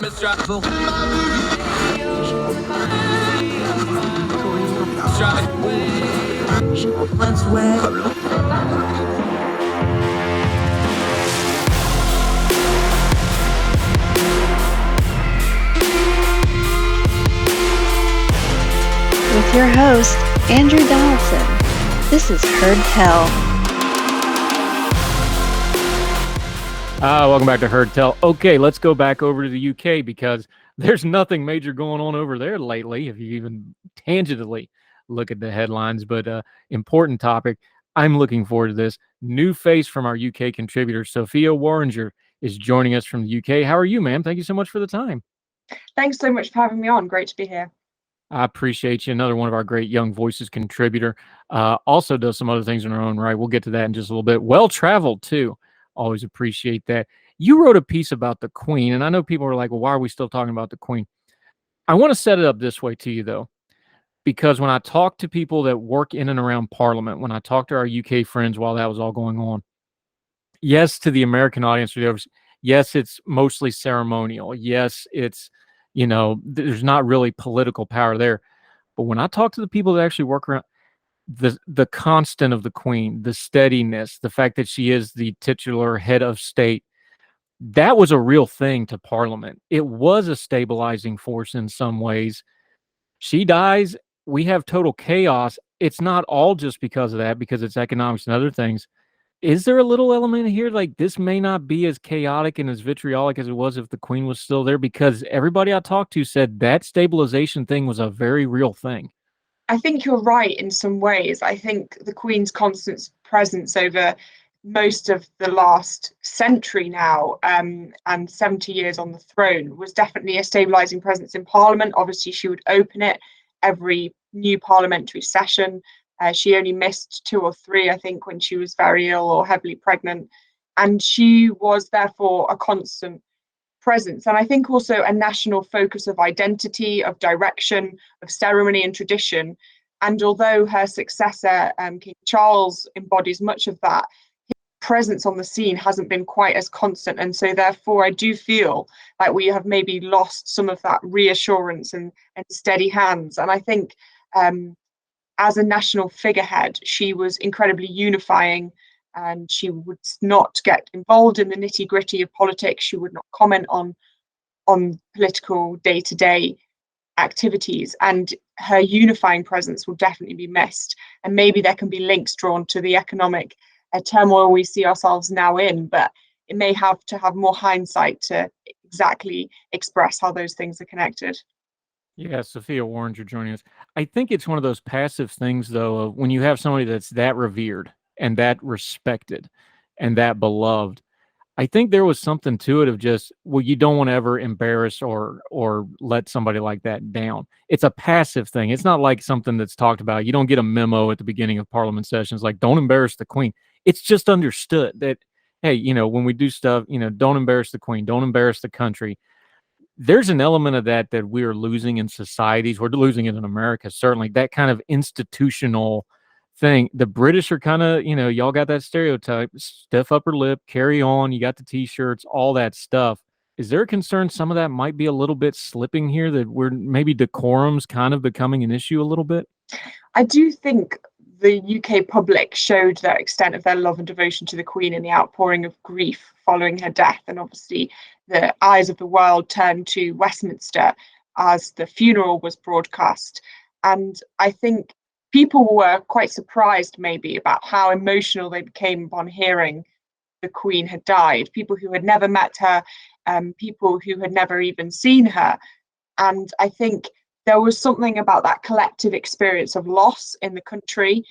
With your host, Andrew Donaldson. This is Heard Tell. Welcome back to Heard Tell. Okay, let's go back over to the UK because there's nothing major going on over there lately, if you even tangentially look at the headlines, but important topic. I'm looking forward to this. New face from our UK contributor, Sophia Worringer, is joining us from the UK. How are you, ma'am? Thank you so much for the time. Thanks so much for having me on. Great to be here. I appreciate you. Another one of our great Young Voices contributor. Also does some other things in her own right. We'll get to that in just a little bit. Well-traveled, too. Always appreciate that. You wrote a piece about the Queen, and I know people are like, well, why are we still talking about the Queen? I want to set it up this way to you, though, because when I talk to people that work in and around Parliament, when I talk to our UK friends while that was all going on, yes, to the American audience, yes, it's mostly ceremonial. Yes, it's, there's not really political power there. But when I talk to the people that actually work around, the constant of the Queen, the steadiness, the fact that she is the titular head of state, that was a real thing to Parliament. It was a stabilizing force in some ways. She dies, we have total chaos. It's not all just because of that, because it's economics and other things. Is there a little element here like this may not be as chaotic and as vitriolic as it was if the Queen was still there? Because everybody I talked to said that stabilization thing was a very real thing. I think you're right in some ways. I think the Queen's constant presence over most of the last century now, and 70 years on the throne, was definitely a stabilizing presence in Parliament. Obviously, she would open it every new parliamentary session. She only missed 2 or 3, I think, when she was very ill or heavily pregnant. And she was therefore a constant presence. And I think also a national focus of identity, of direction, of ceremony and tradition. And although her successor, King Charles, embodies much of that, his presence on the scene hasn't been quite as constant. And so therefore, I do feel like we have maybe lost some of that reassurance and steady hands. And I think as a national figurehead, she was incredibly unifying, and she would not get involved in the nitty-gritty of politics. She would not comment on political day-to-day activities, and her unifying presence will definitely be missed. And maybe there can be links drawn to the economic turmoil we see ourselves now in, but it may have to have more hindsight to exactly express how those things are connected. Yeah, Sophia Worringer joining us. I think it's one of those passive things, though, of when you have somebody that's that revered and that respected and that beloved. I think there was something to it of just, well, you don't want to ever embarrass or let somebody like that down. It's a passive thing. It's not like something that's talked about. You don't get a memo at the beginning of Parliament sessions like, don't embarrass the Queen. It's just understood that, hey, when we do stuff, don't embarrass the Queen, don't embarrass the country. There's an element of that we are losing in societies. We're losing it in America, certainly. That kind of institutional thing. The British are kind of, y'all got that stereotype, stiff upper lip, carry on. You got the T-shirts, all that stuff. Is there a concern some of that might be a little bit slipping here, that we're maybe decorum's kind of becoming an issue a little bit? I do think the UK public showed the extent of their love and devotion to the Queen in the outpouring of grief following her death. And obviously the eyes of the world turned to Westminster as the funeral was broadcast. And I think people were quite surprised maybe about how emotional they became upon hearing the Queen had died. People who had never met her, people who had never even seen her. And I think there was something about that collective experience of loss in the country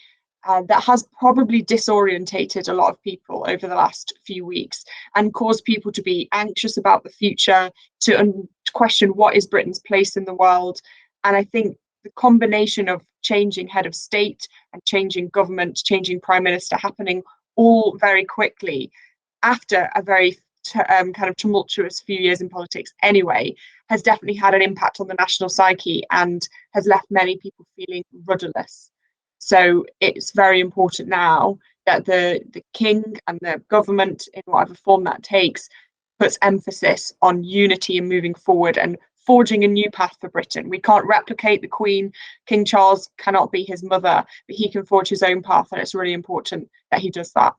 that has probably disorientated a lot of people over the last few weeks and caused people to be anxious about the future, to question what is Britain's place in the world. And I think the combination of changing head of state and changing government, changing prime minister happening all very quickly after a very kind of tumultuous few years in politics anyway, has definitely had an impact on the national psyche and has left many people feeling rudderless. So it's very important now that the king and the government, in whatever form that takes, puts emphasis on unity and moving forward and forging a new path for Britain. We can't replicate the Queen. King Charles cannot be his mother, but he can forge his own path, and it's really important that he does that.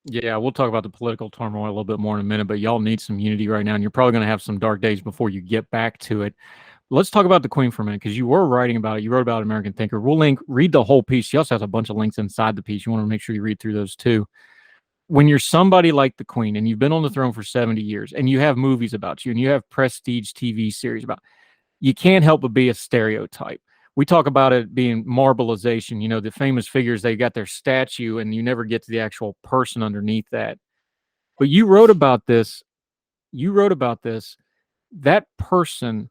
Yeah, we'll talk about the political turmoil a little bit more in a minute, but y'all need some unity right now, and you're probably going to have some dark days before you get back to it. Let's talk about the Queen for a minute, because you were writing about it. You wrote about American Thinker. We'll read the whole piece. She also has a bunch of links inside the piece. You want to make sure you read through those too. When you're somebody like the Queen and you've been on the throne for 70 years and you have movies about you and you have prestige TV series about you, can't help but be a stereotype. We talk about it being marbleization, you know, the famous figures, they got their statue and you never get to the actual person underneath that. But you wrote about this, that person,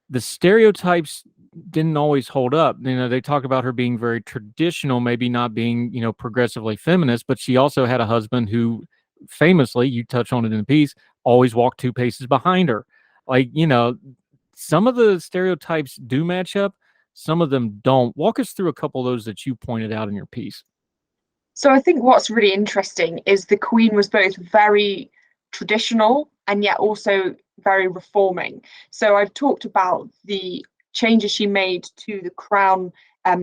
the stereotypes didn't always hold up. You know, they talk about her being very traditional, maybe not being, you know, progressively feminist, but she also had a husband who famously, you touch on it in the piece, always walked 2 paces behind her. Like, you know, some of the stereotypes do match up, some of them don't. Walk us through a couple of those that you pointed out in your piece. So I think what's really interesting is the Queen was both very traditional and yet also very reforming. So I've talked about the changes she made to the Crown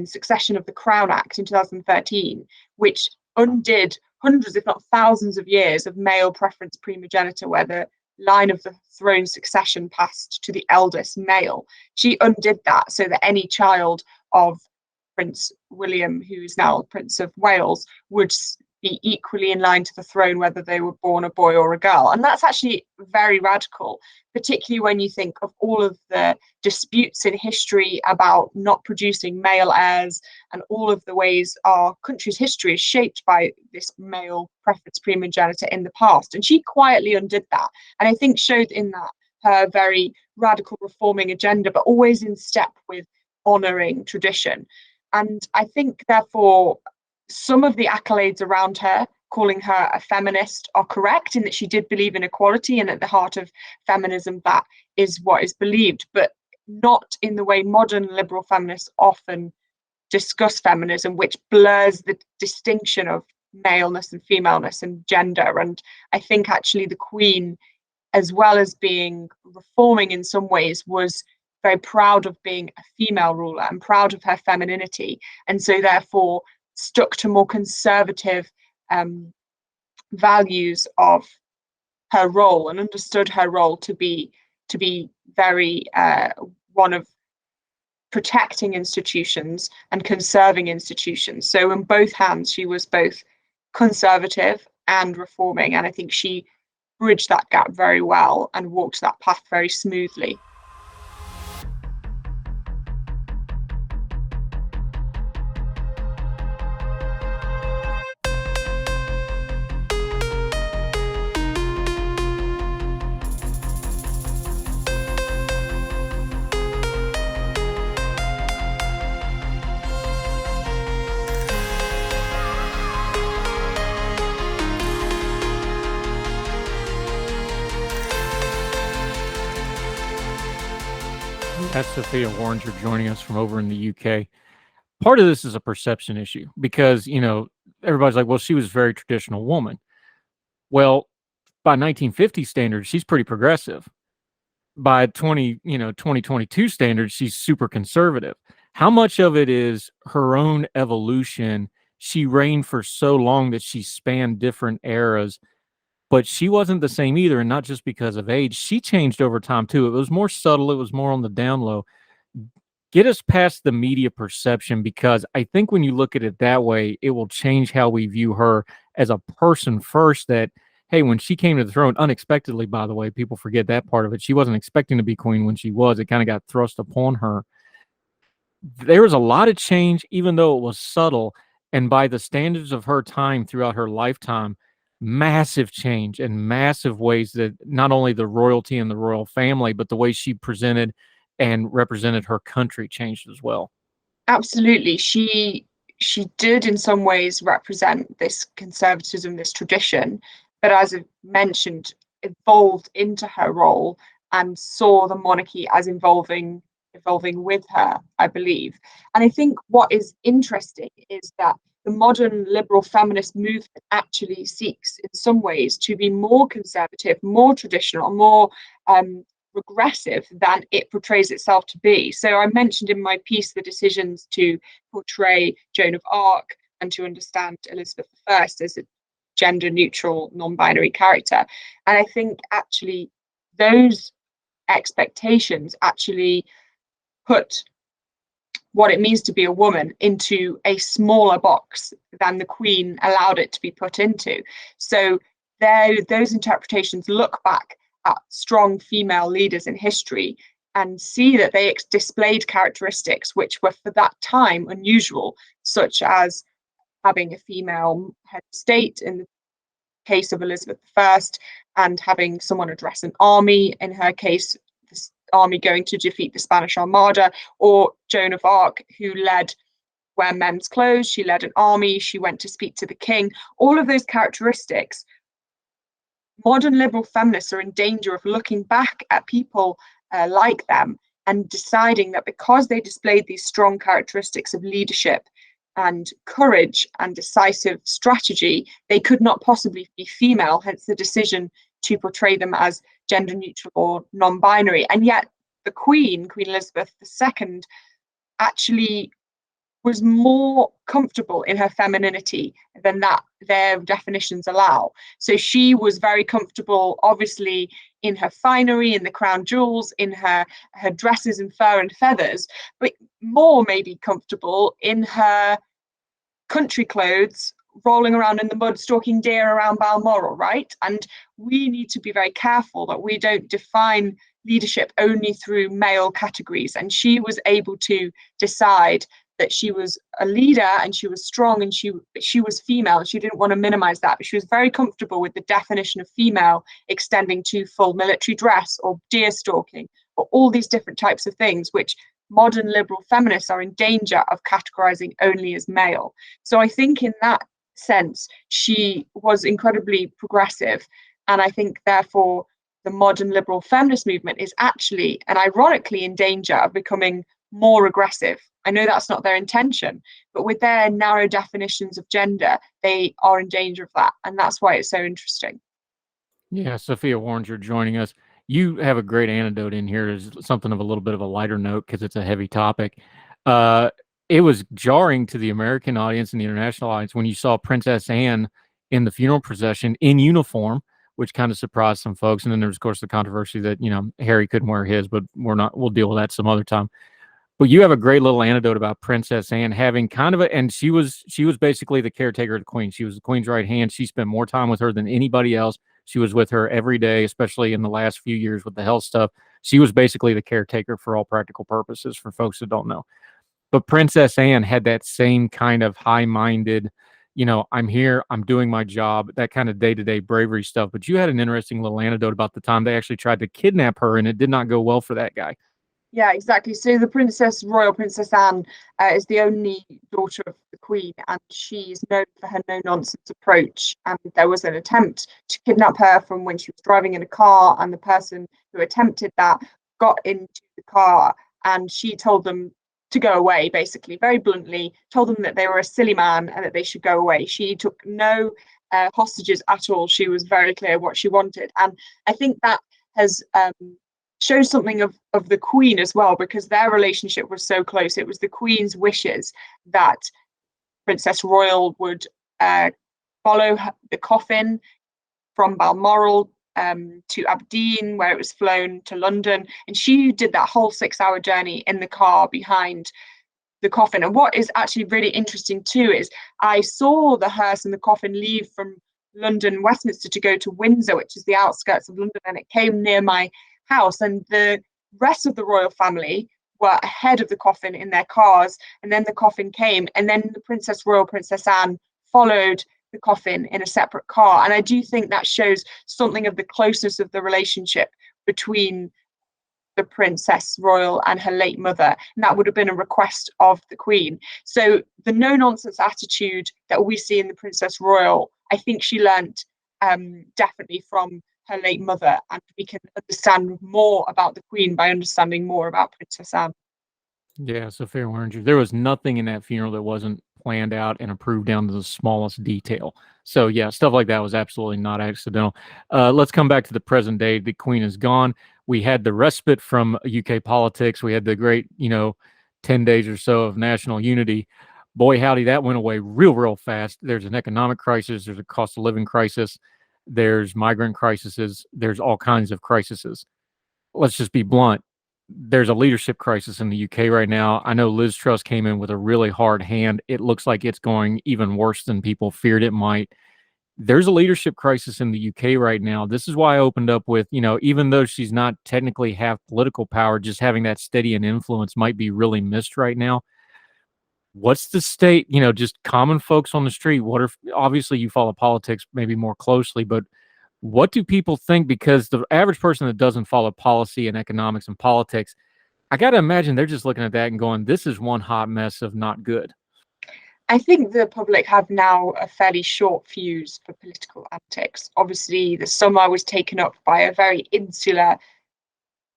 succession of the Crown Act in 2013, which undid hundreds, if not thousands, of years of male preference primogeniture, where the line of the throne succession passed to the eldest male. She undid that so that any child of Prince William, who is now Prince of Wales, would be equally in line to the throne, whether they were born a boy or a girl. And that's actually very radical, particularly when you think of all of the disputes in history about not producing male heirs and all of the ways our country's history is shaped by this male preference primogeniture in the past. And she quietly undid that. And I think showed in that her very radical reforming agenda, but always in step with honouring tradition. And I think, therefore, some of the accolades around her, calling her a feminist, are correct in that she did believe in equality, and at the heart of feminism, that is what is believed, but not in the way modern liberal feminists often discuss feminism, which blurs the distinction of maleness and femaleness and gender. And I think actually the Queen, as well as being reforming in some ways, was very proud of being a female ruler and proud of her femininity, and so therefore stuck to more conservative values of her role and understood her role to be very one of protecting institutions and conserving institutions. So in both hands, she was both conservative and reforming, and I think she bridged that gap very well and walked that path very smoothly. That's Sophia Worringer joining us from over in the UK. Part of this is a perception issue because, you know, everybody's like, well, she was a very traditional woman. Well, by 1950 standards, she's pretty progressive. By 2022 standards, she's super conservative. How much of it is her own evolution? She reigned for so long that she spanned different eras, but she wasn't the same either, and not just because of age. She changed over time too. It was more subtle. It was more on the down low. Get us past the media perception, because I think when you look at it that way, it will change how we view her as a person first. That, hey, when she came to the throne, unexpectedly, by the way, people forget that part of it. She wasn't expecting to be queen when she was. It kind of got thrust upon her. There was a lot of change, even though it was subtle. And by the standards of her time throughout her lifetime, massive change and massive ways that not only the royalty and the royal family, but the way she presented and represented her country changed as well. Absolutely. She did in some ways represent this conservatism, this tradition, but as I mentioned, evolved into her role and saw the monarchy as evolving with her, I believe. And I think what is interesting is that the modern liberal feminist movement actually seeks, in some ways, to be more conservative, more traditional, more regressive than it portrays itself to be. So I mentioned in my piece the decisions to portray Joan of Arc and to understand Elizabeth I as a gender neutral, non-binary character. And I think actually those expectations actually put what it means to be a woman into a smaller box than the Queen allowed it to be put into. So those interpretations look back at strong female leaders in history and see that they displayed characteristics which were for that time unusual, such as having a female head of state in the case of Elizabeth I, and having someone address an army, in her case, the army going to defeat the Spanish Armada, or Joan of Arc, who wear men's clothes, she led an army, she went to speak to the king. All of those characteristics, modern liberal feminists are in danger of looking back at people like them and deciding that because they displayed these strong characteristics of leadership and courage and decisive strategy, they could not possibly be female, hence the decision to portray them as gender neutral or non-binary. And yet the Queen Elizabeth II, actually was more comfortable in her femininity than that their definitions allow. So she was very comfortable, obviously, in her finery, in the crown jewels, in her dresses and fur and feathers, but more maybe comfortable in her country clothes, rolling around in the mud, stalking deer around Balmoral, right? And we need to be very careful that we don't define leadership only through male categories. And she was able to decide that she was a leader and she was strong and she was female. She didn't want to minimize that, but she was very comfortable with the definition of female extending to full military dress or deer stalking or all these different types of things, which modern liberal feminists are in danger of categorizing only as male. So I think in that sense, she was incredibly progressive. And I think therefore the modern liberal feminist movement is actually and ironically in danger of becoming more aggressive. I know that's not their intention, but with their narrow definitions of gender, they are in danger of that. And that's why it's so interesting. Yeah, Sophia Worringer joining us. You have a great anecdote in here, is something of a little bit of a lighter note because it's a heavy topic. It was jarring to the American audience and the international audience when you saw Princess Anne in the funeral procession in uniform, which kind of surprised some folks. And then there was, of course, the controversy that, Harry couldn't wear his, but we'll deal with that some other time. But you have a great little anecdote about Princess Anne having kind of and she was basically the caretaker of the Queen. She was the Queen's right hand. She spent more time with her than anybody else. She was with her every day, especially in the last few years with the health stuff. She was basically the caretaker for all practical purposes, for folks that don't know. But Princess Anne had that same kind of high-minded, I'm here, I'm doing my job, that kind of day-to-day bravery stuff. But you had an interesting little anecdote about the time they actually tried to kidnap her, and it did not go well for that guy. Yeah, exactly. So the Royal Princess Anne is the only daughter of the Queen, and she's known for her no-nonsense approach. And there was an attempt to kidnap her from when she was driving in a car, and the person who attempted that got into the car, and she told them to go away, basically, very bluntly, told them that they were a silly man and that they should go away. She took no hostages at all. She was very clear what she wanted. And I think that has shows something of the Queen as well, because their relationship was so close. It was the Queen's wishes that Princess Royal would follow the coffin from Balmoral to Aberdeen, where it was flown to London, and she did that whole 6-hour journey in the car behind the coffin. And what is actually really interesting too is I saw the hearse and the coffin leave from London, Westminster, to go to Windsor, which is the outskirts of London, and it came near my house, and the rest of the royal family were ahead of the coffin in their cars, and then the coffin came, and then the Princess Anne followed the coffin in a separate car. And I do think that shows something of the closeness of the relationship between the Princess Royal and her late mother, and that would have been a request of the Queen. So the no-nonsense attitude that we see in the Princess Royal, I think she learnt definitely from her late mother, and we can understand more about the Queen by understanding more about Princess Anne. Yeah, Sophia Worringer. There was nothing in that funeral that wasn't planned out and approved down to the smallest detail. So yeah, stuff like that was absolutely not accidental. Let's come back to the present day. The Queen is gone. We had the respite from UK politics. We had the great, 10 days or so of national unity. Boy, howdy, that went away real fast. There's an economic crisis. There's a cost of living crisis. There's migrant crises. There's all kinds of crises. Let's just be blunt. There's a leadership crisis in the UK right now. I know Liz Truss came in with a really hard hand. It looks like it's going even worse than people feared it might. There's a leadership crisis in the UK right now. This is why I opened up with, even though she's not technically have political power, just having that steady and influence might be really missed right now. What's the state, just common folks on the street? What are, obviously you follow politics maybe more closely, but what do people think? Because the average person that doesn't follow policy and economics and politics, I got to imagine they're just looking at that and going, this is one hot mess of not good. I think the public have now a fairly short fuse for political antics. Obviously, the summer was taken up by a very insular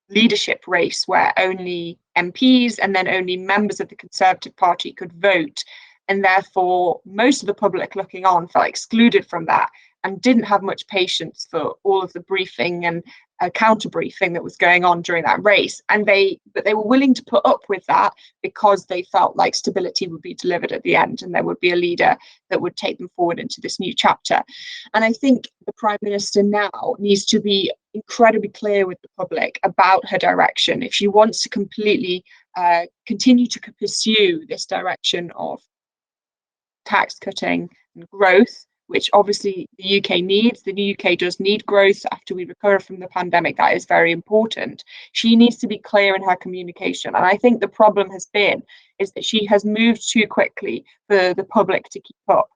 leadership race where only MPs and then only members of the Conservative Party could vote. And therefore, most of the public looking on felt excluded from that and didn't have much patience for all of the briefing and counter briefing that was going on during that race. But they were willing to put up with that because they felt like stability would be delivered at the end and there would be a leader that would take them forward into this new chapter. And I think the Prime Minister now needs to be incredibly clear with the public about her direction. If she wants to completely continue to pursue this direction of tax cutting and growth, which obviously the UK needs. The UK does need growth after we recover from the pandemic. That is very important. She needs to be clear in her communication. And I think the problem has been is that she has moved too quickly for the public to keep up.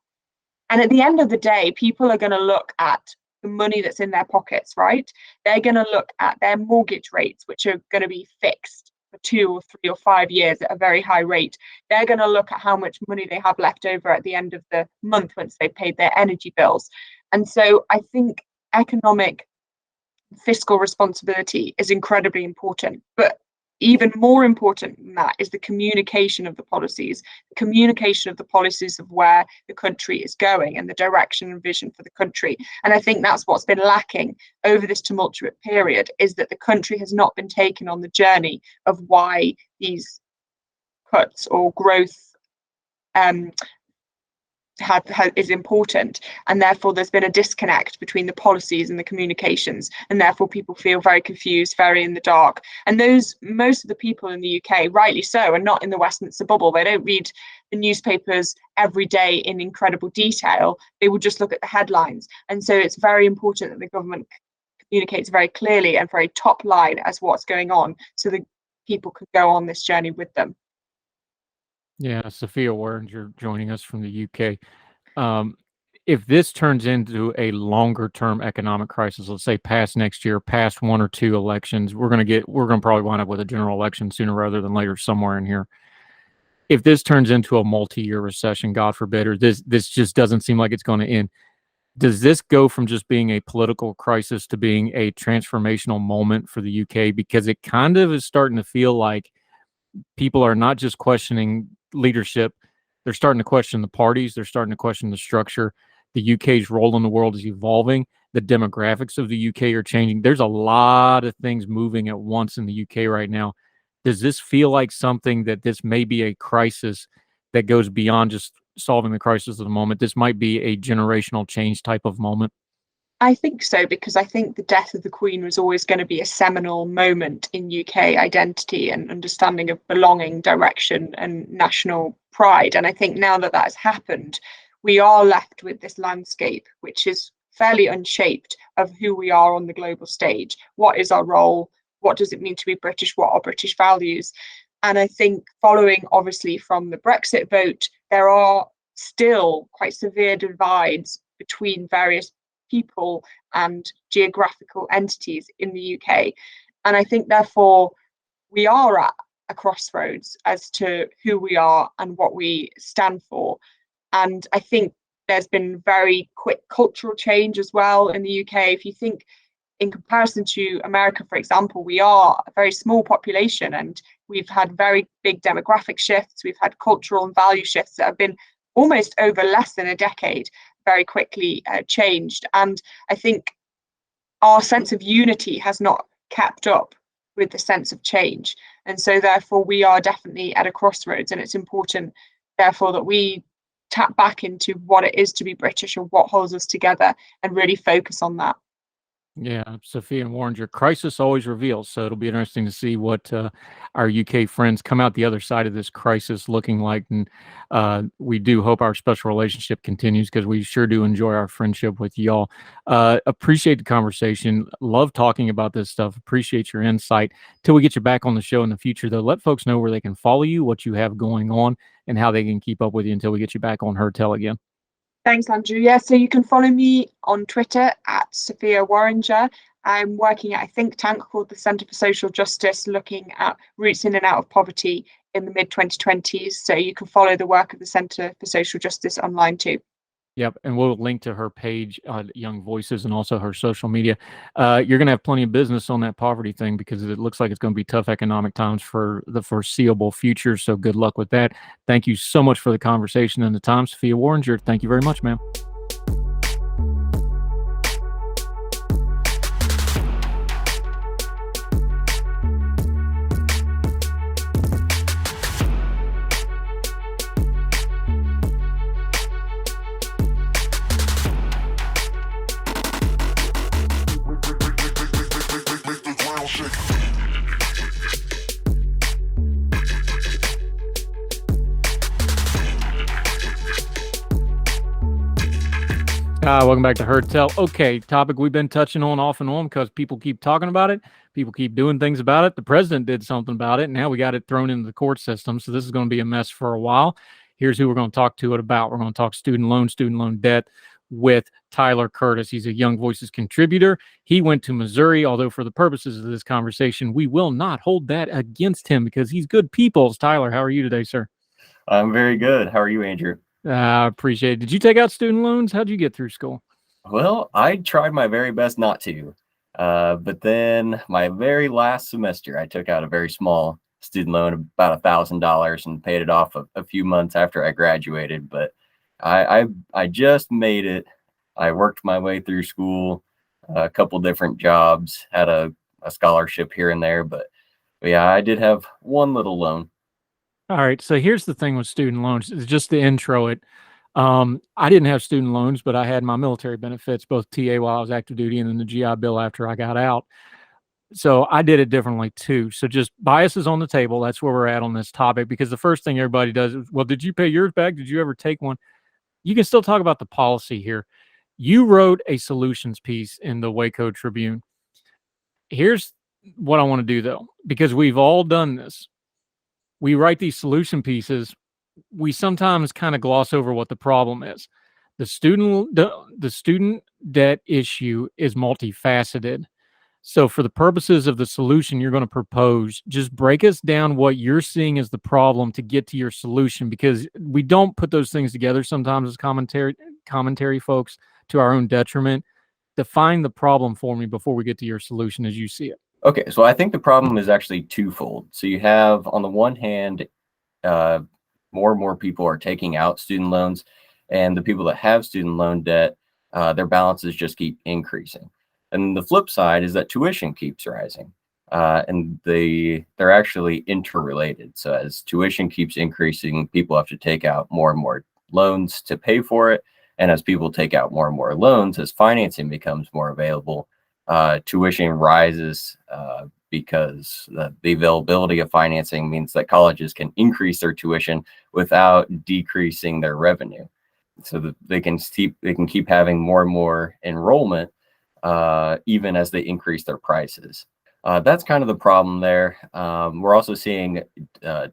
And at the end of the day, people are going to look at the money that's in their pockets, right? They're going to look at their mortgage rates, which are going to be fixed for 2 or 3 or 5 years at a very high rate. They're going to look at how much money they have left over at the end of the month once they've paid their energy bills. And so I think economic fiscal responsibility is incredibly important. But even more important than that is the communication of the policies of where the country is going and the direction and vision for the country. And I think that's what's been lacking over this tumultuous period, is that the country has not been taken on the journey of why these cuts or growth is important, and therefore there's been a disconnect between the policies and the communications, and therefore people feel very confused, very in the dark. And most of the people in the UK, rightly so, are not in the Westminster bubble. They don't read the newspapers every day in incredible detail. They will just look at the headlines. And so it's very important that the government communicates very clearly and very top line as what's going on, so that people can go on this journey with them. Yeah, Sophia Worringer joining us from the UK. If this turns into a longer term economic crisis, let's say past next year, past 1 or 2 elections, we're going to probably wind up with a general election sooner rather than later somewhere in here. If this turns into a multi-year recession, God forbid, or this just doesn't seem like it's going to end, does this go from just being a political crisis to being a transformational moment for the UK? Because it kind of is starting to feel like people are not just questioning leadership, they're starting to question the parties, they're starting to question the structure. The UK's role in the world is evolving. The demographics of the UK are changing. There's a lot of things moving at once in the UK right now. Does this feel like something that this may be a crisis that goes beyond just solving the crisis of the moment? This might be a generational change type of moment. I think so, because I think the death of the Queen was always going to be a seminal moment in UK identity and understanding of belonging, direction, and national pride. And I think now that has happened, we are left with this landscape, which is fairly unshaped, of who we are on the global stage. What is our role? What does it mean to be British? What are British values? And I think following, obviously, from the Brexit vote, there are still quite severe divides between various people and geographical entities in the UK. And I think, therefore, we are at a crossroads as to who we are and what we stand for. And I think there's been very quick cultural change as well in the UK. If you think, in comparison to America, for example, we are a very small population and we've had very big demographic shifts. We've had cultural and value shifts that have been almost over less than a decade, very quickly changed. And I think our sense of unity has not kept up with the sense of change. And so therefore we are definitely at a crossroads, and it's important therefore that we tap back into what it is to be British and what holds us together and really focus on that. Yeah, Sophia Worringer, crisis always reveals. So it'll be interesting to see what our UK friends come out the other side of this crisis looking like. And we do hope our special relationship continues, because we sure do enjoy our friendship with y'all. Appreciate the conversation. Love talking about this stuff. Appreciate your insight. Till we get you back on the show in the future, though, let folks know where they can follow you, what you have going on, and how they can keep up with you until we get you back on Heard Tell again. Thanks, Andrew. Yeah, so you can follow me on Twitter at Sophia Worringer. I'm working at a think tank called the Centre for Social Justice, looking at roots in and out of poverty in the mid-2020s. So you can follow the work of the Centre for Social Justice online too. Yep, and we'll link to her page, Young Voices, and also her social media. You're going to have plenty of business on that poverty thing, because it looks like it's going to be tough economic times for the foreseeable future. So good luck with that. Thank you so much for the conversation and the time, Sophia Worringer. Thank you very much, ma'am. Welcome back to Heard Tell. Okay, topic we've been touching on off and on because people keep talking about it. People keep doing things about it. The president did something about it. And now we got it thrown into the court system. So this is going to be a mess for a while. Here's who we're going to talk to it about. We're going to talk student loan debt with Tyler Curtis. He's a Young Voices contributor. He went to Missouri, although for the purposes of this conversation, we will not hold that against him because he's good people's. Tyler, how are you today, sir? I'm very good. How are you, Andrew? I appreciate it. Did you take out student loans? How'd you get through school? Well, I tried my very best not to. But then my very last semester, I took out a very small student loan, about $1,000, and paid it off a few months after I graduated. But I just made it. I worked my way through school, a couple different jobs, had a scholarship here and there. But yeah, I did have one little loan. All right. So here's the thing with student loans. It's just to intro it. I didn't have student loans, but I had my military benefits, both TA while I was active duty and then the GI Bill after I got out. So I did it differently too. So just biases on the table. That's where we're at on this topic, because the first thing everybody does is, well, did you pay yours back? Did you ever take one? You can still talk about the policy here. You wrote a solutions piece in the Waco Tribune. Here's what I want to do, though, because we've all done this. We write these solution pieces. We sometimes kind of gloss over what the problem is. The student debt issue is multifaceted. So for the purposes of the solution you're going to propose, just break us down what you're seeing as the problem to get to your solution, because we don't put those things together sometimes as commentary folks to our own detriment. Define the problem for me before we get to your solution as you see it. Okay, so I think the problem is actually twofold. So you have, on the one hand, more and more people are taking out student loans, and the people that have student loan debt, their balances just keep increasing. And the flip side is that tuition keeps rising, and they're actually interrelated. So as tuition keeps increasing, people have to take out more and more loans to pay for it. And as people take out more and more loans, as financing becomes more available, tuition rises because the availability of financing means that colleges can increase their tuition without decreasing their revenue, so that they can keep having more and more enrollment even as they increase their prices. That's kind of the problem there. We're also seeing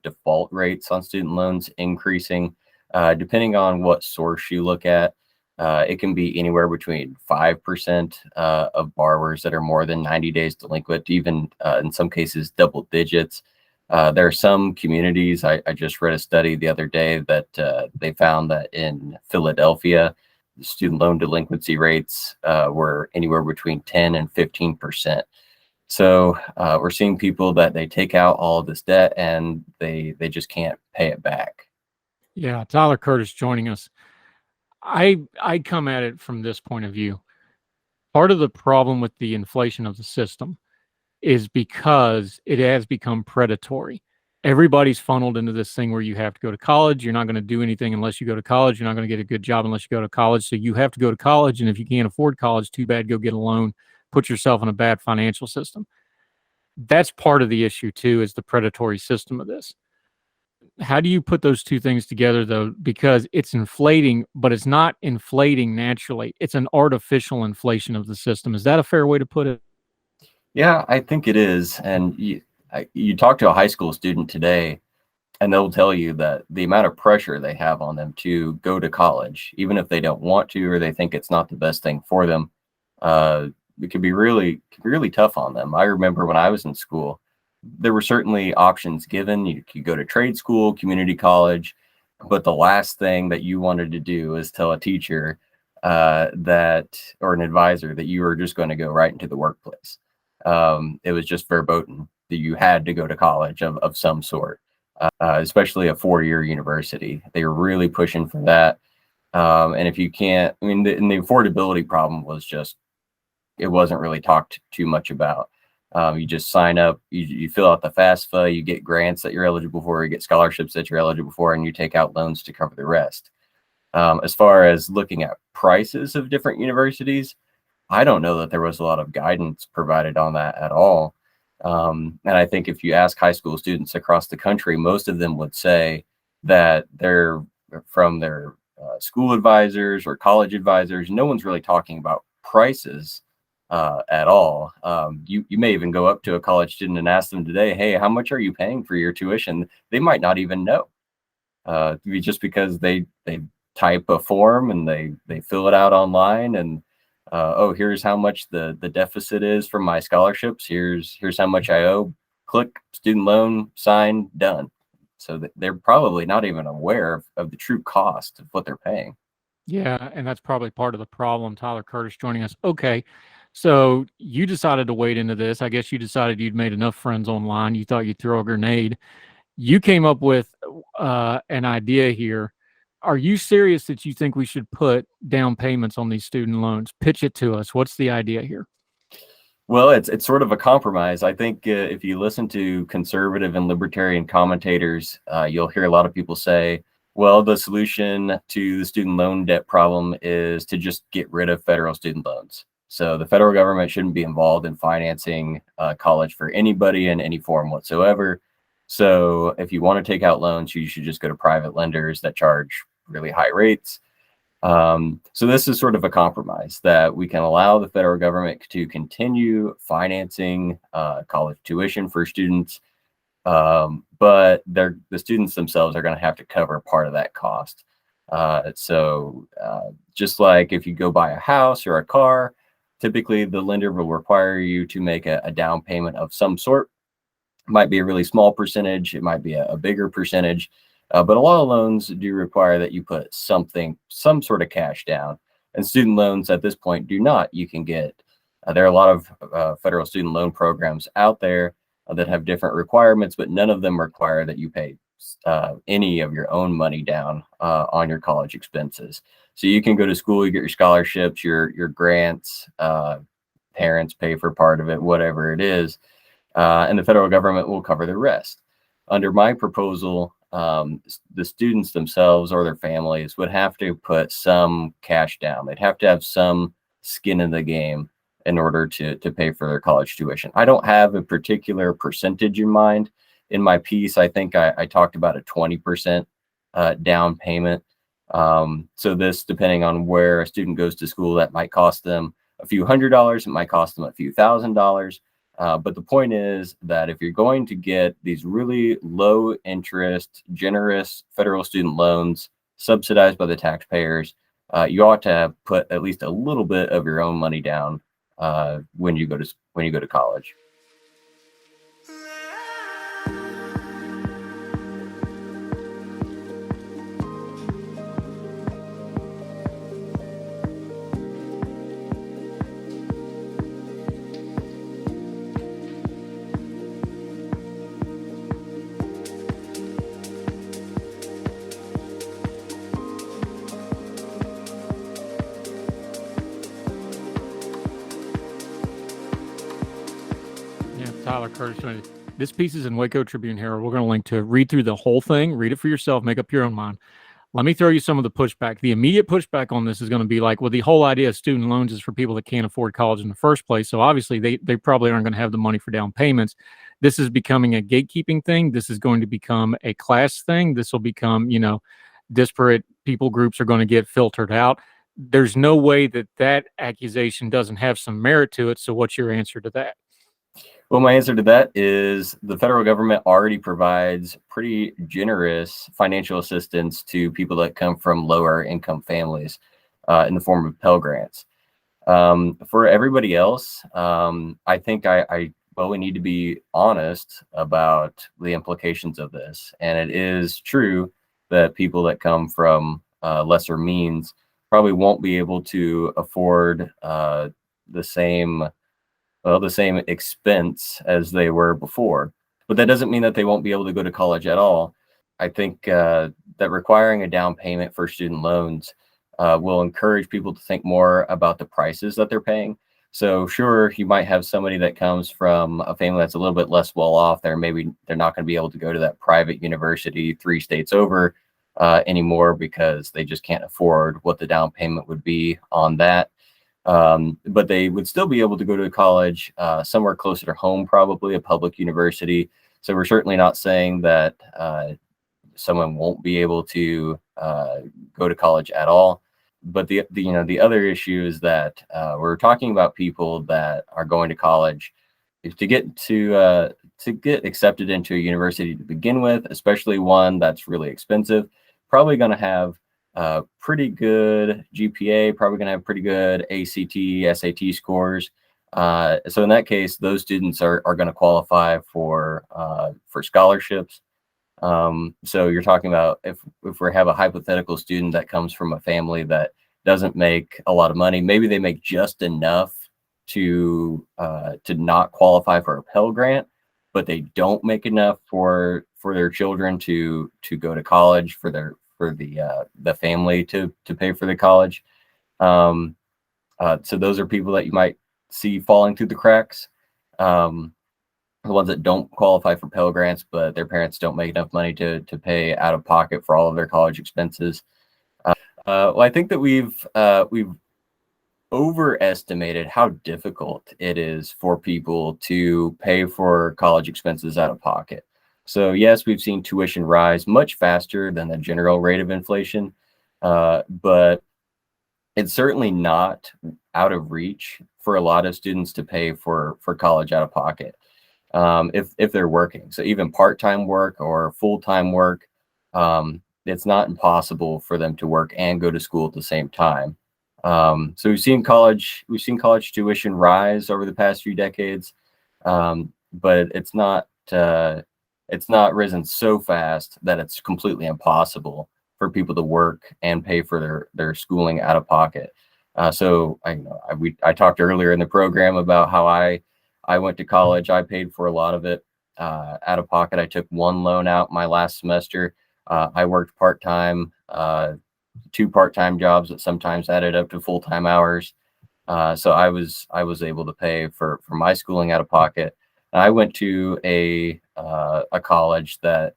default rates on student loans increasing, depending on what source you look at. It can be anywhere between 5% of borrowers that are more than 90 days delinquent, even in some cases double digits. There are some communities, I just read a study the other day that they found that in Philadelphia, the student loan delinquency rates were anywhere between 10 and 15%. So we're seeing people that they take out all of this debt and they just can't pay it back. Yeah, Tyler Curtis joining us. I come at it from this point of view. Part of the problem with the inflation of the system is because it has become predatory. Everybody's funneled into this thing where you have to go to college. You're not going to do anything unless you go to college. You're not going to get a good job unless you go to college. So you have to go to college. And if you can't afford college, too bad, go get a loan, put yourself in a bad financial system. That's part of the issue, too, is the predatory system of this. How do you put those two things together, though? Because it's inflating, but it's not inflating naturally. It's an artificial inflation of the system. Is that a fair way to put it? Yeah, I think it is. And you talk to a high school student today, and they'll tell you that the amount of pressure they have on them to go to college, even if they don't want to or they think it's not the best thing for them, it can be really tough on them. I remember when I was in school, there were certainly options given. You could go to trade school, community college, but the last thing that you wanted to do is tell a teacher that or an advisor that you were just going to go right into the workplace. It was just verboten that you had to go to college of some sort, especially a 4-year university. They were really pushing for that. And if you can't, I mean, the affordability problem was just, it wasn't really talked too much about. You just sign up, you fill out the FAFSA, you get grants that you're eligible for, you get scholarships that you're eligible for, and you take out loans to cover the rest. As far as looking at prices of different universities, I don't know that there was a lot of guidance provided on that at all. And I think if you ask high school students across the country, most of them would say that they're from their school advisors or college advisors. No one's really talking about prices at all. You may even go up to a college student and ask them today, hey, how much are you paying for your tuition? They might not even know, just because they type a form and they fill it out online and oh, here's how much the deficit is from my scholarships. Here's how much I owe. Click student loan, sign, done. So they're probably not even aware of the true cost of what they're paying. Yeah, and that's probably part of the problem. Tyler Curtis joining us. Okay, so you decided to wade into this. I guess you decided you'd made enough friends online. You thought you'd throw a grenade. You came up with an idea here. Are you serious that you think we should put down payments on these student loans? Pitch it to us. What's the idea here? Well, it's sort of a compromise. I think if you listen to conservative and libertarian commentators, you'll hear a lot of people say, well, the solution to the student loan debt problem is to just get rid of federal student loans. So the federal government shouldn't be involved in financing college for anybody in any form whatsoever. So if you want to take out loans, you should just go to private lenders that charge really high rates. So this is sort of a compromise that we can allow the federal government to continue financing college tuition for students, but the students themselves are going to have to cover part of that cost. So just like if you go buy a house or a car, typically the lender will require you to make a down payment of some sort. It might be a really small percentage, it might be a bigger percentage. But a lot of loans do require that you put some sort of cash down, and student loans at this point do not. You can get, there are a lot of federal student loan programs out there that have different requirements, but none of them require that you pay any of your own money down on your college expenses. So you can go to school, you get your scholarships, your grants, parents pay for part of it, whatever it is, and the federal government will cover the rest. Under my proposal, the students themselves or their families would have to put some cash down. They'd have to have some skin in the game in order to pay for their college tuition. I don't have a particular percentage in mind. In my piece, I think I talked about a 20% down payment. So this, depending on where a student goes to school, that might cost them a few $100s. It might cost them a few $1,000s. But the point is that if you're going to get these really low interest, generous federal student loans subsidized by the taxpayers, you ought to put at least a little bit of your own money down when you go to college. Tyler Curtis. This piece is in Waco Tribune Herald. We're going to link to it. Read through the whole thing. Read it for yourself. Make up your own mind. Let me throw you some of the pushback. The immediate pushback on this is going to be like, well, the whole idea of student loans is for people that can't afford college in the first place. So obviously they probably aren't going to have the money for down payments. This is becoming a gatekeeping thing. This is going to become a class thing. This will become, disparate people groups are going to get filtered out. There's no way that accusation doesn't have some merit to it. So what's your answer to that? Well, my answer to that is the federal government already provides pretty generous financial assistance to people that come from lower income families in the form of Pell Grants. For everybody else, I think we need to be honest about the implications of this. And it is true that people that come from lesser means probably won't be able to afford the same expense as they were before. But that doesn't mean that they won't be able to go to college at all. I think that requiring a down payment for student loans will encourage people to think more about the prices that they're paying. So sure, you might have somebody that comes from a family that's a little bit less well off there. Maybe they're not going to be able to go to that private university 3 states over anymore because they just can't afford what the down payment would be on that. But they would still be able to go to college somewhere closer to home, probably a public university. So we're certainly not saying that someone won't be able to go to college at all. But the other issue is that we're talking about people that are going to college to get accepted into a university to begin with, especially one that's really expensive, probably going to have pretty good GPA, probably going to have pretty good ACT, SAT scores. So in that case, those students are going to qualify for scholarships. So you're talking about if we have a hypothetical student that comes from a family that doesn't make a lot of money, maybe they make just enough to not qualify for a Pell Grant, but they don't make enough for their children to go to college, for the family to pay for the college. So those are people that you might see falling through the cracks. The ones that don't qualify for Pell Grants, but their parents don't make enough money to pay out of pocket for all of their college expenses. Well, I think that we've overestimated how difficult it is for people to pay for college expenses out of pocket. So yes, we've seen tuition rise much faster than the general rate of inflation, but it's certainly not out of reach for a lot of students to pay for college out of pocket. If they're working. So even part-time work or full-time work, it's not impossible for them to work and go to school at the same time. So we've seen college tuition rise over the past few decades, but it's not risen so fast that it's completely impossible for people to work and pay for their schooling out of pocket. So I talked earlier in the program about how I went to college. I paid for a lot of it out of pocket. I took one loan out my last semester. I worked part-time, 2 part-time jobs that sometimes added up to full-time hours. So I was able to pay for my schooling out of pocket. And I went to a college that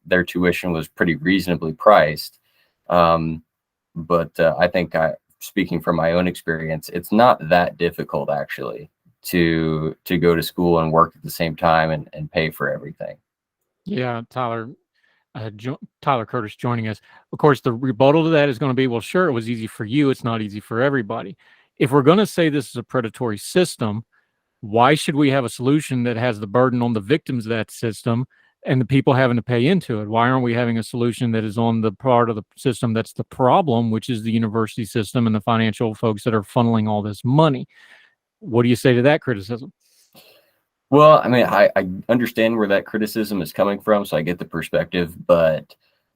their tuition was pretty reasonably priced. But I think speaking from my own experience, it's not that difficult actually to go to school and work at the same time and pay for everything. Yeah, Tyler Curtis joining us. Of course, the rebuttal to that is going to be, well, sure, it was easy for you. It's not easy for everybody. If we're going to say this is a predatory system, why should we have a solution that has the burden on the victims of that system and the people having to pay into it? Why aren't we having a solution that is on the part of the system that's the problem, which is the university system and the financial folks that are funneling all this money? What do you say to that criticism? Well, I mean, I understand where that criticism is coming from, so I get the perspective, but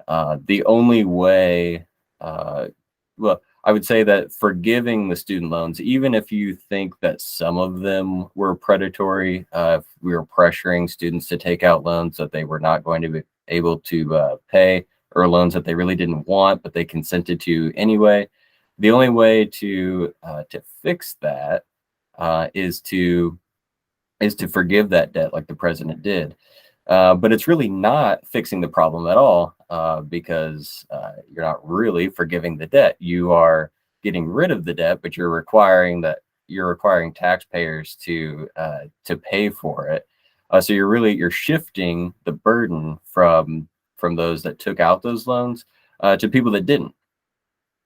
the only way, well, I would say that forgiving the student loans, even if you think that some of them were predatory, if we were pressuring students to take out loans that they were not going to be able to pay, or loans that they really didn't want, but they consented to anyway, the only way to fix that is to is to forgive that debt like the president did. But it's really not fixing the problem at all, because you're not really forgiving the debt. You are getting rid of the debt, but you're requiring taxpayers to pay for it. So you're shifting the burden from those that took out those loans to people that didn't.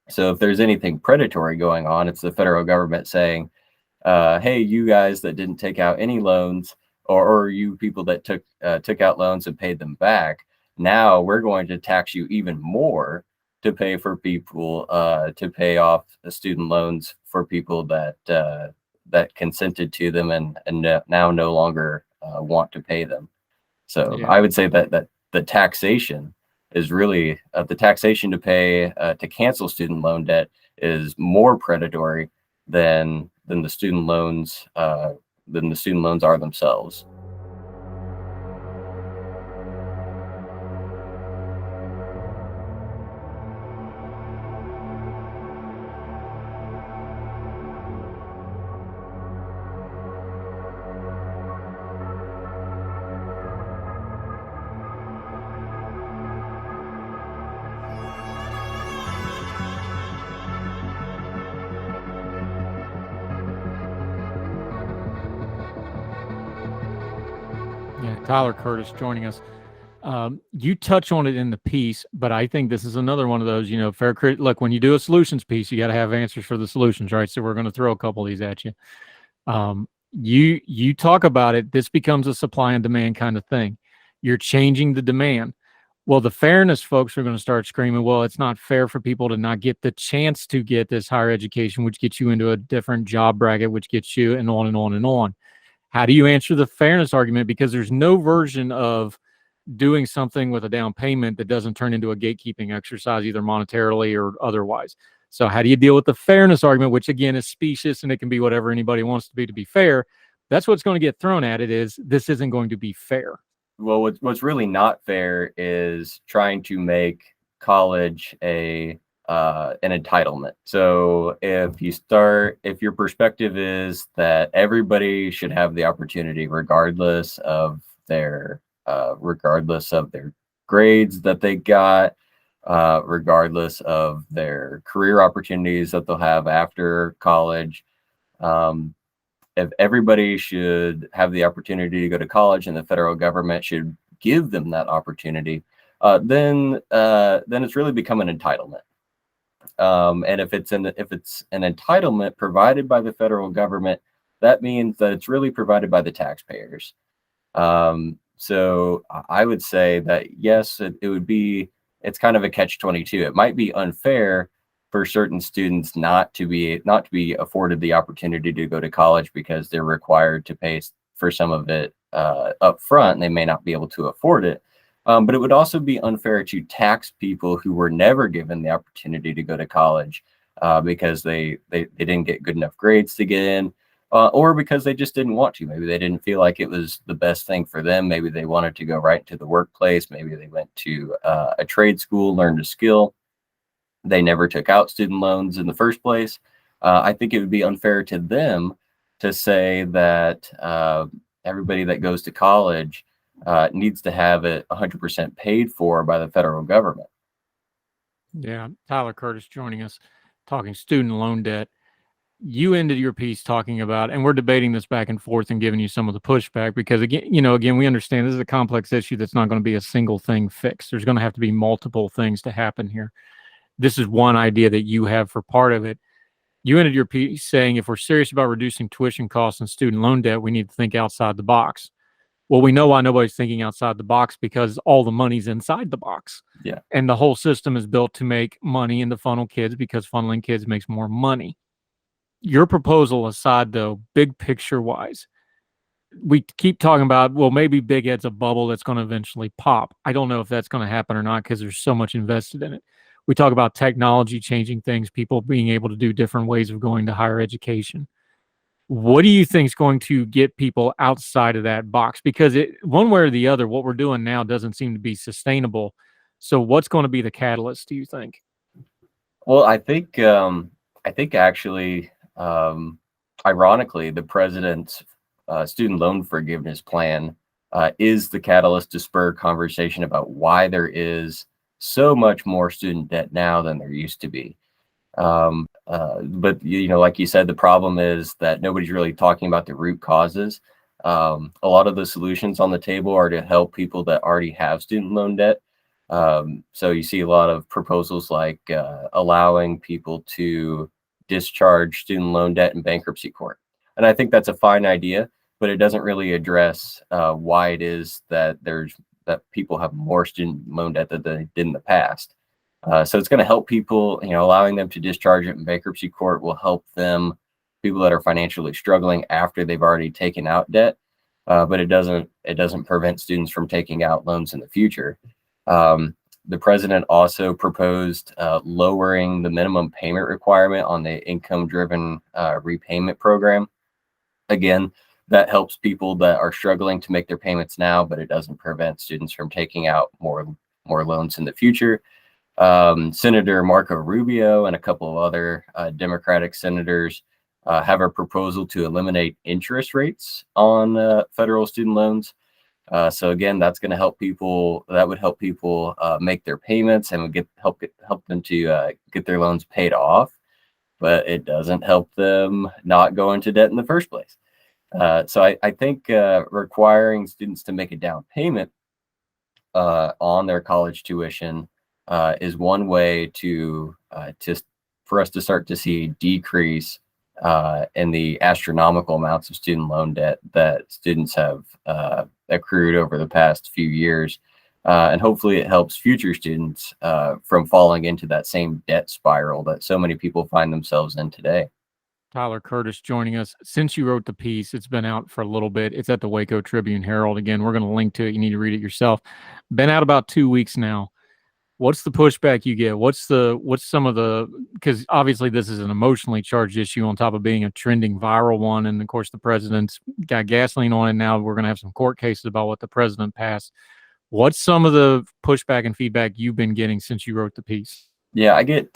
So if there's anything predatory going on, it's the federal government saying, hey, you guys that didn't take out any loans, or you people that took out loans and paid them back, now we're going to tax you even more to pay for people, to pay off the student loans for people that consented to them and now no longer want to pay them. So Yeah. I would say that the taxation is really the taxation to pay to cancel student loan debt is more predatory than the student loans are themselves. Yeah, Tyler Curtis joining us. You touch on it in the piece, but I think this is another one of those, look, when you do a solutions piece, you got to have answers for the solutions, right? So we're going to throw a couple of these at you. You talk about it. This becomes a supply and demand kind of thing. You're changing the demand. Well, the fairness folks are going to start screaming, well, it's not fair for people to not get the chance to get this higher education, which gets you into a different job bracket, which gets you and on and on and on. How do you answer the fairness argument? Because there's no version of doing something with a down payment that doesn't turn into a gatekeeping exercise, either monetarily or otherwise. So how do you deal with the fairness argument, which again is specious and it can be whatever anybody wants to be fair? That's what's going to get thrown at it, is this isn't going to be fair. Well, what's really not fair is trying to make college an entitlement. So if your perspective is that everybody should have the opportunity, regardless of their grades that they got, regardless of their career opportunities that they'll have after college, if everybody should have the opportunity to go to college and the federal government should give them that opportunity, then it's really become an entitlement. And if it's an entitlement provided by the federal government, that means that it's really provided by the taxpayers. So I would say that yes, it's kind of a catch-22. It might be unfair for certain students not to be afforded the opportunity to go to college because they're required to pay for some of it up front, and they may not be able to afford it. But it would also be unfair to tax people who were never given the opportunity to go to college because they didn't get good enough grades to get in, or because they just didn't want to. Maybe they didn't feel like it was the best thing for them. Maybe they wanted to go right into the workplace. Maybe they went to a trade school, learned a skill. They never took out student loans in the first place. I think it would be unfair to them to say that everybody that goes to college needs to have it 100% paid for by the federal government. Yeah, Tyler Curtis joining us, talking student loan debt. You ended your piece talking about, and we're debating this back and forth and giving you some of the pushback because again, we understand this is a complex issue that's not going to be a single thing fixed. There's going to have to be multiple things to happen here. This is one idea that you have for part of it. You ended your piece saying, if we're serious about reducing tuition costs and student loan debt, we need to think outside the box. Well, we know why nobody's thinking outside the box, because all the money's inside the box. Yeah. And the whole system is built to make money and to funnel kids, because funneling kids makes more money. Your proposal aside, though, big picture wise, we keep talking about, well, maybe Big Ed's a bubble that's going to eventually pop. I don't know if that's going to happen or not because there's so much invested in it. We talk about technology changing things, people being able to do different ways of going to higher education. What do you think is going to get people outside of that box? Because one way or the other, what we're doing now doesn't seem to be sustainable. So what's going to be the catalyst, do you think? Well, I think actually, ironically, the president's student loan forgiveness plan is the catalyst to spur conversation about why there is so much more student debt now than there used to be. But like you said, the problem is that nobody's really talking about the root causes. A lot of the solutions on the table are to help people that already have student loan debt. So you see a lot of proposals like allowing people to discharge student loan debt in bankruptcy court. And I think that's a fine idea, but it doesn't really address why it is that people have more student loan debt than they did in the past. So it's going to help people, allowing them to discharge it in bankruptcy court will help them, people that are financially struggling after they've already taken out debt. But it doesn't prevent students from taking out loans in the future. The president also proposed lowering the minimum payment requirement on the income-driven repayment program. Again, that helps people that are struggling to make their payments now, but it doesn't prevent students from taking out more loans in the future. Senator Marco Rubio and a couple of other Democratic senators have a proposal to eliminate interest rates on federal student loans. So again, that's going to help people. That would help people make their payments and would help them to get their loans paid off. But it doesn't help them not go into debt in the first place. So I think requiring students to make a down payment on their college tuition is one way for us to start to see a decrease in the astronomical amounts of student loan debt that students have accrued over the past few years. And hopefully it helps future students from falling into that same debt spiral that so many people find themselves in today. Tyler Curtis joining us. Since you wrote the piece, it's been out for a little bit. It's at the Waco Tribune Herald. Again, we're going to link to it. You need to read it yourself. Been out about 2 weeks now. What's the pushback you get? What's some of the, because obviously this is an emotionally charged issue on top of being a trending viral one. And of course, the president's got gasoline on it now. We're going to have some court cases about what the president passed. What's some of the pushback and feedback you've been getting since you wrote the piece? Yeah, I get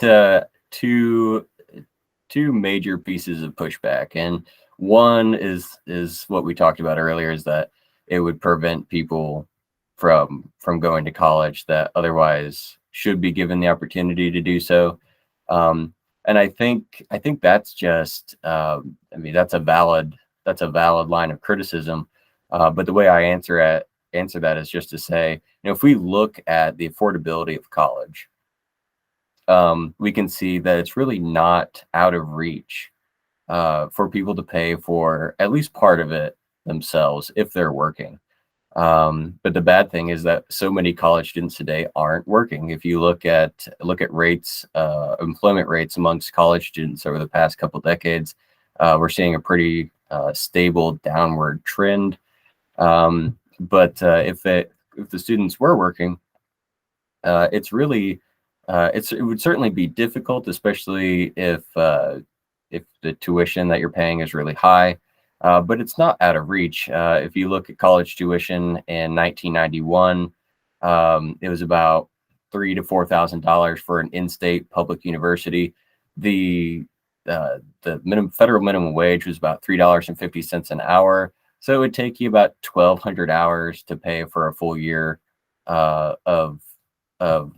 two major pieces of pushback. And one is what we talked about earlier, is that it would prevent people from going to college that otherwise should be given the opportunity to do so. And I think that's just that's a valid line of criticism. But the way I answer that is just to say, if we look at the affordability of college, we can see that it's really not out of reach for people to pay for at least part of it themselves if they're working. But the bad thing is that so many college students today aren't working. If you look at rates, employment rates amongst college students over the past couple of decades, we're seeing a pretty stable downward trend. But if the students were working, it would certainly be difficult, especially if the tuition that you're paying is really high. But it's not out of reach. If you look at college tuition in 1991, it was about $3,000 to $4,000 for an in-state public university. The federal minimum wage was about $3.50 an hour. So it would take you about 1,200 hours to pay for a full year of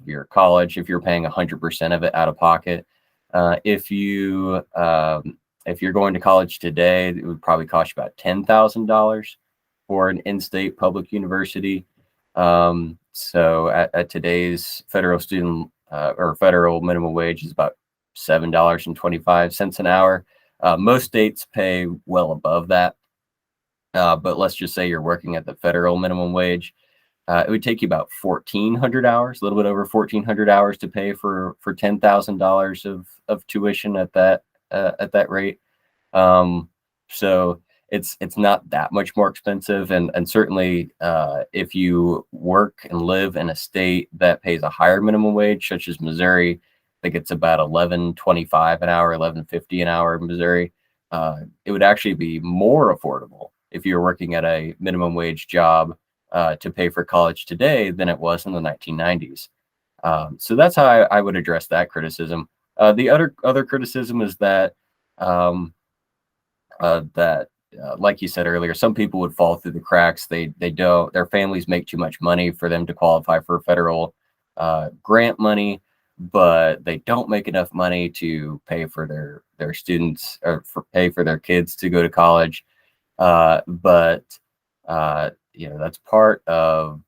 your college if you're paying 100% of it out of pocket. If you're going to college today, it would probably cost you about $10,000 for an in-state public university. So at today's federal student or federal minimum wage is about $7.25 an hour. Most states pay well above that. But let's just say you're working at the federal minimum wage. It would take you about 1,400 hours, a little bit over 1,400 hours to pay for $10,000 of tuition at that rate. So it's not that much more expensive. And certainly if you work and live in a state that pays a higher minimum wage, such as Missouri, I think it's about $11.25 an hour, $11.50 an hour in Missouri. It would actually be more affordable if you're working at a minimum wage job to pay for college today than it was in the 1990s. So that's how I would address that criticism. The other criticism is that like you said earlier, some people would fall through the cracks. They don't. Their families make too much money for them to qualify for federal grant money, but they don't make enough money to pay for their students or pay for their kids to go to college. But that's part of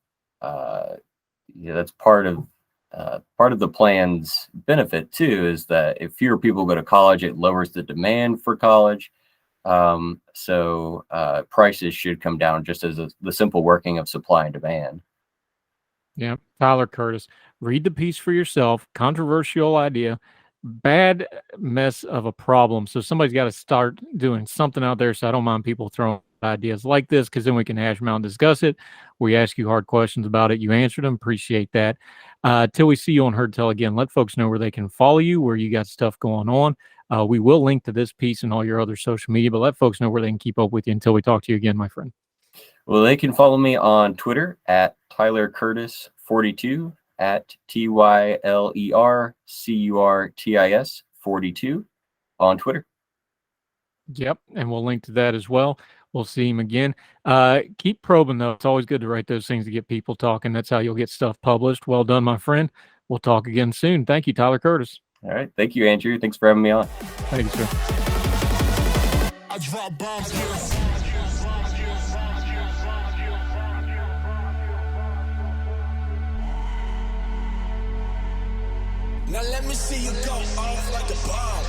part of the plan's benefit too, is that if fewer people go to college, it lowers the demand for college. So prices should come down, just as the simple working of supply and demand. Yeah, Tyler Curtis, read the piece for yourself. Controversial idea, bad mess of a problem. So somebody's got to start doing something out there. So I don't mind people throwing ideas like this, because then we can hash them out and discuss it. We ask you hard questions about it. You answered them. Appreciate that. Till we see you on Heard Tell again, let folks know where they can follow you, where you got stuff going on. We will link to this piece and all your other social media, but let folks know where they can keep up with you until we talk to you again, my friend. Well, they can follow me on Twitter at Tyler Curtis 42, at TYLERCURTIS 42 on Twitter. Yep, and we'll link to that as well. We'll see him again. Keep probing, though. It's always good to write those things to get people talking. That's how you'll get stuff published. Well done, my friend. We'll talk again soon. Thank you, Tyler Curtis. All right. Thank you, Andrew. Thanks for having me on. Thank you, sir. I drop bombs here. Now let me see you go off like a bomb.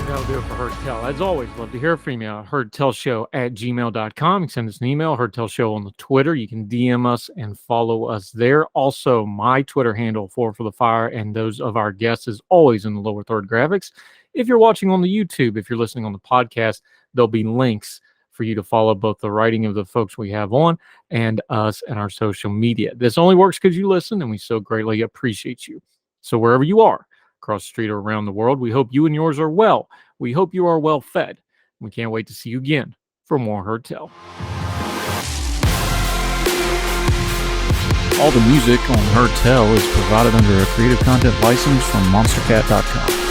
That'll do it for Heard Tell. As always, love to hear from you. heardtellshow@gmail.com. You can send us an email, Heard Tell Show on the Twitter. You can DM us and follow us there. Also, my Twitter handle, for the Fire, and those of our guests is always in the lower third graphics. If you're watching on the YouTube, if you're listening on the podcast, there'll be links for you to follow both the writing of the folks we have on and us and our social media. This only works because you listen, and we so greatly appreciate you. So wherever you are, across the street or around the world, we hope you and yours are well. We hope you are well fed. We can't wait to see you again for more Heard Tell. All the music on Heard Tell is provided under a Creative Content license from monstercat.com.